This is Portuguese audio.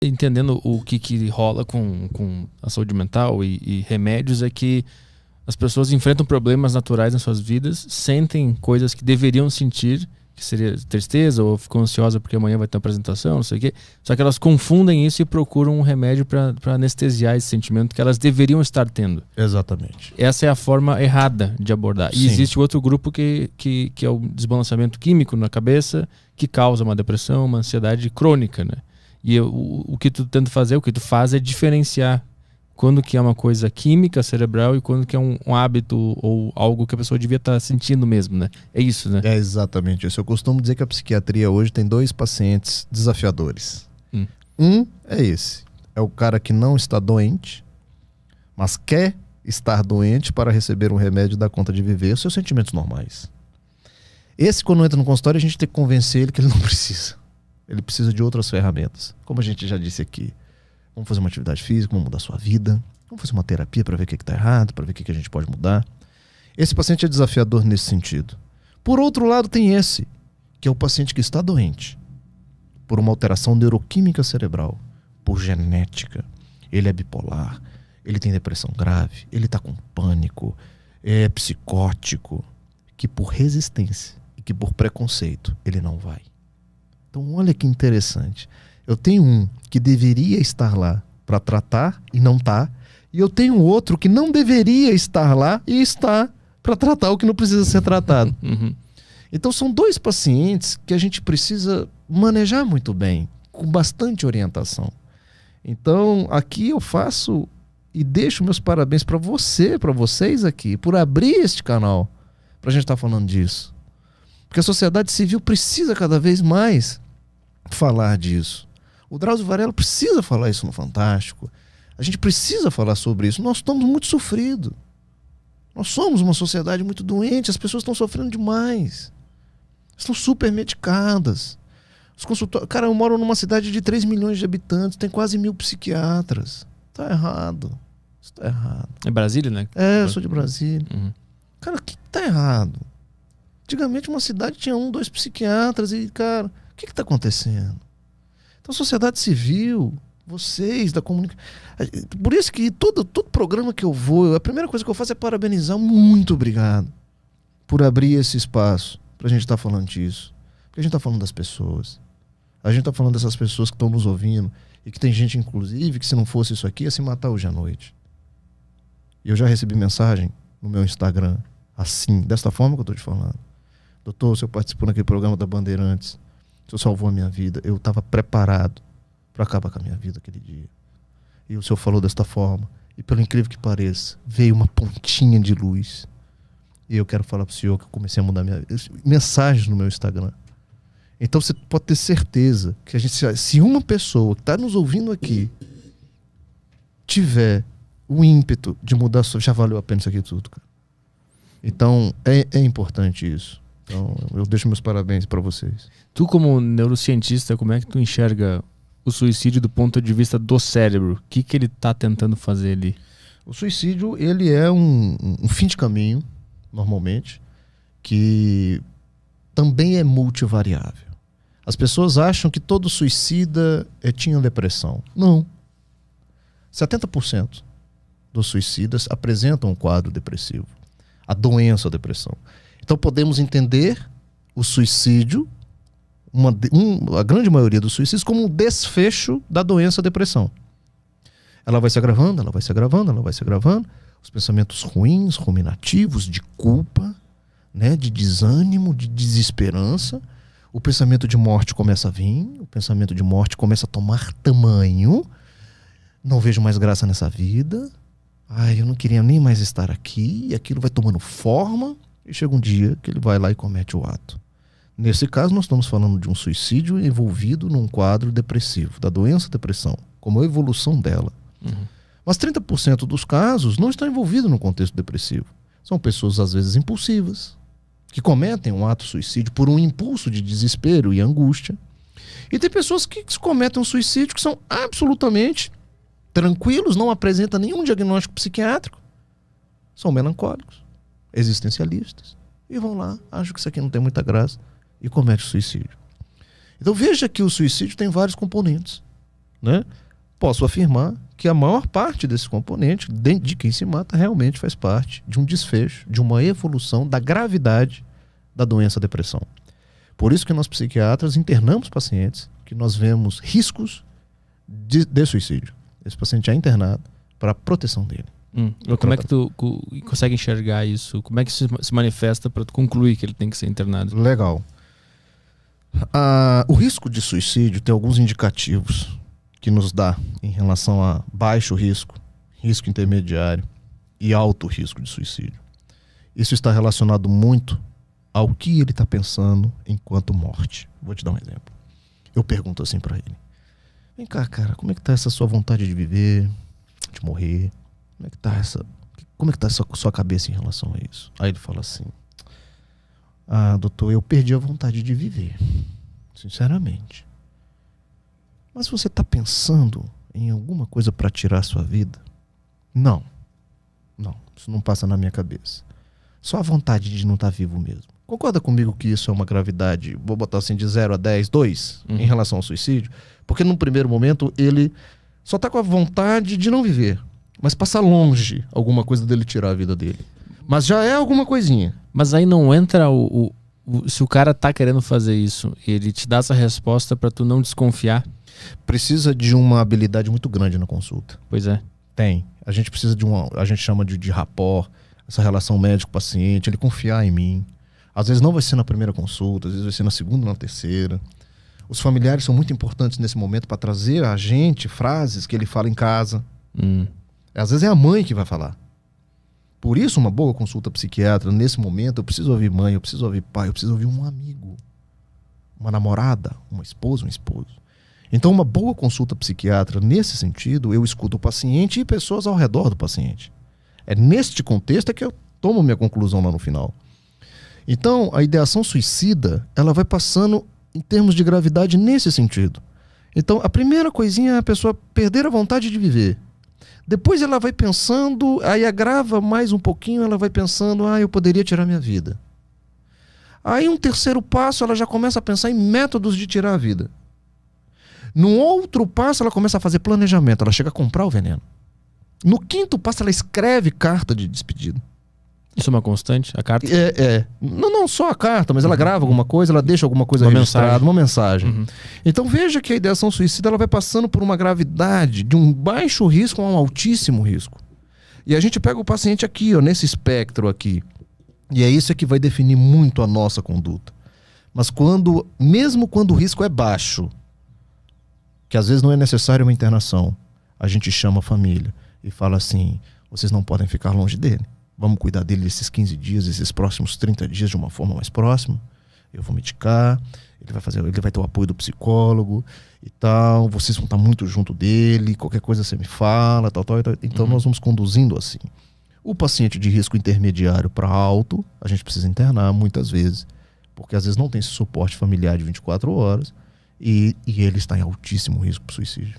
entendendo o que rola com a saúde mental e remédios, é que as pessoas enfrentam problemas naturais nas suas vidas, sentem coisas que deveriam sentir, que seria tristeza, ou ficam ansiosas porque amanhã vai ter uma apresentação, não sei o quê. Só que elas confundem isso e procuram um remédio para anestesiar esse sentimento que elas deveriam estar tendo. Exatamente. Essa é a forma errada de abordar. Sim. E existe outro grupo que é o desbalanceamento químico na cabeça, que causa uma depressão, uma ansiedade crônica, né? E o que tu tenta fazer, o que tu faz é diferenciar quando que é uma coisa química, cerebral, e quando que é um hábito ou algo que a pessoa devia estar sentindo mesmo, né? É isso, né? É exatamente isso. Eu costumo dizer que a psiquiatria hoje tem 2 pacientes desafiadores. Um é esse. É o cara que não está doente, mas quer estar doente para receber um remédio e dar conta de viver os seus sentimentos normais. Esse, quando entra no consultório, a gente tem que convencer ele que ele não precisa. Ele precisa de outras ferramentas. Como a gente já disse aqui, vamos fazer uma atividade física, vamos mudar a sua vida, vamos fazer uma terapia para ver o que está errado, para ver o que a gente pode mudar. Esse paciente é desafiador nesse sentido. Por outro lado, tem esse, que é o paciente que está doente por uma alteração neuroquímica cerebral, por genética. Ele é bipolar, ele tem depressão grave, ele está com pânico, é psicótico, que por resistência e que por preconceito ele não vai. Então olha que interessante. Eu tenho um que deveria estar lá para tratar e não está, e eu tenho outro que não deveria estar lá e está para tratar o que não precisa ser tratado. Então são 2 pacientes que a gente precisa manejar muito bem, com bastante orientação. Então aqui eu faço e deixo meus parabéns para vocês aqui, por abrir este canal para a gente estar falando disso. Porque a sociedade civil precisa cada vez mais falar disso. O Drauzio Varela precisa falar isso no Fantástico. A gente precisa falar sobre isso. Nós estamos muito sofridos. Nós somos uma sociedade muito doente. As pessoas estão sofrendo demais. Estão super medicadas. Os consultórios... Cara, eu moro numa cidade de 3 milhões de habitantes. Tem quase 1000 psiquiatras. Tá errado. Isso tá errado. É Brasília, né? É, eu sou de Brasília. Cara, o que tá errado? Antigamente uma cidade tinha 1, 2 psiquiatras e, cara, o que tá acontecendo? Então a sociedade civil, vocês da comunicação... Por isso que todo programa que eu vou, a primeira coisa que eu faço é parabenizar. Muito obrigado por abrir esse espaço pra gente estar falando disso. Porque a gente tá falando das pessoas. A gente tá falando dessas pessoas que estão nos ouvindo e que tem gente, inclusive, que se não fosse isso aqui ia se matar hoje à noite. E eu já recebi mensagem no meu Instagram, assim, desta forma que eu tô te falando. Doutor, o senhor participou naquele programa da Bandeirantes, o senhor salvou a minha vida, eu estava preparado para acabar com a minha vida aquele dia. E o senhor falou desta forma, e pelo incrível que pareça, veio uma pontinha de luz. E eu quero falar para o senhor que eu comecei a mudar minha vida. Mensagens no meu Instagram. Então você pode ter certeza que se uma pessoa que está nos ouvindo aqui tiver o ímpeto de mudar a sua vida, já valeu a pena isso aqui tudo, cara. Então é importante isso. Então eu deixo meus parabéns para vocês. Tu, como neurocientista, como é que tu enxerga o suicídio do ponto de vista do cérebro? O que ele está tentando fazer ali? O suicídio, ele é um fim de caminho, normalmente, que também é multivariável. As pessoas acham que todo suicida tinha depressão. Não. 70% dos suicidas apresentam um quadro depressivo. A doença, a depressão. Então podemos entender o suicídio, a grande maioria dos suicídios, como um desfecho da doença, a depressão. Ela vai se agravando, ela vai se agravando, ela vai se agravando. Os pensamentos ruins, ruminativos, de culpa, né, de desânimo, de desesperança. O pensamento de morte começa a vir, o pensamento de morte começa a tomar tamanho. Não vejo mais graça nessa vida. Ai, eu não queria nem mais estar aqui. E aquilo vai tomando forma. E chega um dia que ele vai lá e comete o ato. Nesse caso, nós estamos falando de um suicídio envolvido num quadro depressivo, da doença depressão, como a evolução dela. Mas 30% dos casos não estão envolvidos no contexto depressivo. São pessoas, às vezes, impulsivas, que cometem um ato suicídio por um impulso de desespero e angústia. E tem pessoas que cometem um suicídio que são absolutamente tranquilos, não apresentam nenhum diagnóstico psiquiátrico, são melancólicos, existencialistas, e vão lá, acham que isso aqui não tem muita graça, e cometem suicídio. Então veja que o suicídio tem vários componentes. né, posso afirmar que a maior parte desse componente, de quem se mata, realmente faz parte de um desfecho, de uma evolução da gravidade da doença depressão. Por isso que nós psiquiatras internamos pacientes que nós vemos riscos de suicídio. Esse paciente é internado para a proteção dele. Como é que tu consegue enxergar isso? Como é que se manifesta para tu concluir que ele tem que ser internado? Legal. O risco de suicídio tem alguns indicativos que nos dá em relação a baixo risco, risco intermediário e alto risco de suicídio. Isso está relacionado muito ao que ele está pensando enquanto morte. Vou te dar um exemplo. Eu pergunto assim para ele: vem cá, cara, como é que tá essa sua vontade de viver, de morrer? Como é que tá essa sua cabeça em relação a isso? Aí ele fala assim: doutor, eu perdi a vontade de viver, sinceramente. Mas você está pensando em alguma coisa para tirar a sua vida? Não, isso não passa na minha cabeça. Só a vontade de não estar vivo mesmo. Concorda comigo que isso é uma gravidade, vou botar assim, de 0 a 10, 2, em relação ao suicídio? Porque num primeiro momento ele só está com a vontade de não viver, mas passa longe alguma coisa dele tirar a vida dele. Mas já é alguma coisinha. Mas aí não entra se o cara tá querendo fazer isso, ele te dá essa resposta para tu não desconfiar? Precisa de uma habilidade muito grande na consulta. Pois é. Tem. A gente precisa a gente chama de rapport, essa relação médico-paciente, ele confiar em mim. Às vezes não vai ser na primeira consulta, às vezes vai ser na segunda, na terceira. Os familiares são muito importantes nesse momento para trazer a gente frases que ele fala em casa. Às vezes é a mãe que vai falar. Por isso, uma boa consulta psiquiatra, nesse momento, eu preciso ouvir mãe, eu preciso ouvir pai, eu preciso ouvir um amigo, uma namorada, uma esposa, um esposo. Então, uma boa consulta psiquiatra, nesse sentido, eu escuto o paciente e pessoas ao redor do paciente. É neste contexto que eu tomo minha conclusão lá no final. Então, a ideação suicida, ela vai passando em termos de gravidade nesse sentido. Então, a primeira coisinha é a pessoa perder a vontade de viver. Depois ela vai pensando, aí agrava mais um pouquinho, ela vai pensando, eu poderia tirar minha vida. Aí um terceiro passo, ela já começa a pensar em métodos de tirar a vida. Num outro passo, ela começa a fazer planejamento, ela chega a comprar o veneno. No quinto passo, ela escreve carta de despedida. Isso é uma constante, a carta? Não só a carta, mas ela grava alguma coisa, ela deixa alguma coisa registrada, uma mensagem. Então veja que a ideação suicida ela vai passando por uma gravidade de um baixo risco a um altíssimo risco. E a gente pega o paciente aqui, nesse espectro aqui. E é isso que vai definir muito a nossa conduta. Mas mesmo quando o risco é baixo, que às vezes não é necessário uma internação, a gente chama a família e fala assim: vocês não podem ficar longe dele. Vamos cuidar dele esses 15 dias, esses próximos 30 dias de uma forma mais próxima. Eu vou medicar, ele vai ter o apoio do psicólogo e tal. Vocês vão estar muito junto dele, qualquer coisa você me fala, tal. Então nós vamos conduzindo assim. O paciente de risco intermediário para alto, a gente precisa internar muitas vezes, porque às vezes não tem esse suporte familiar de 24 horas e ele está em altíssimo risco para suicídio.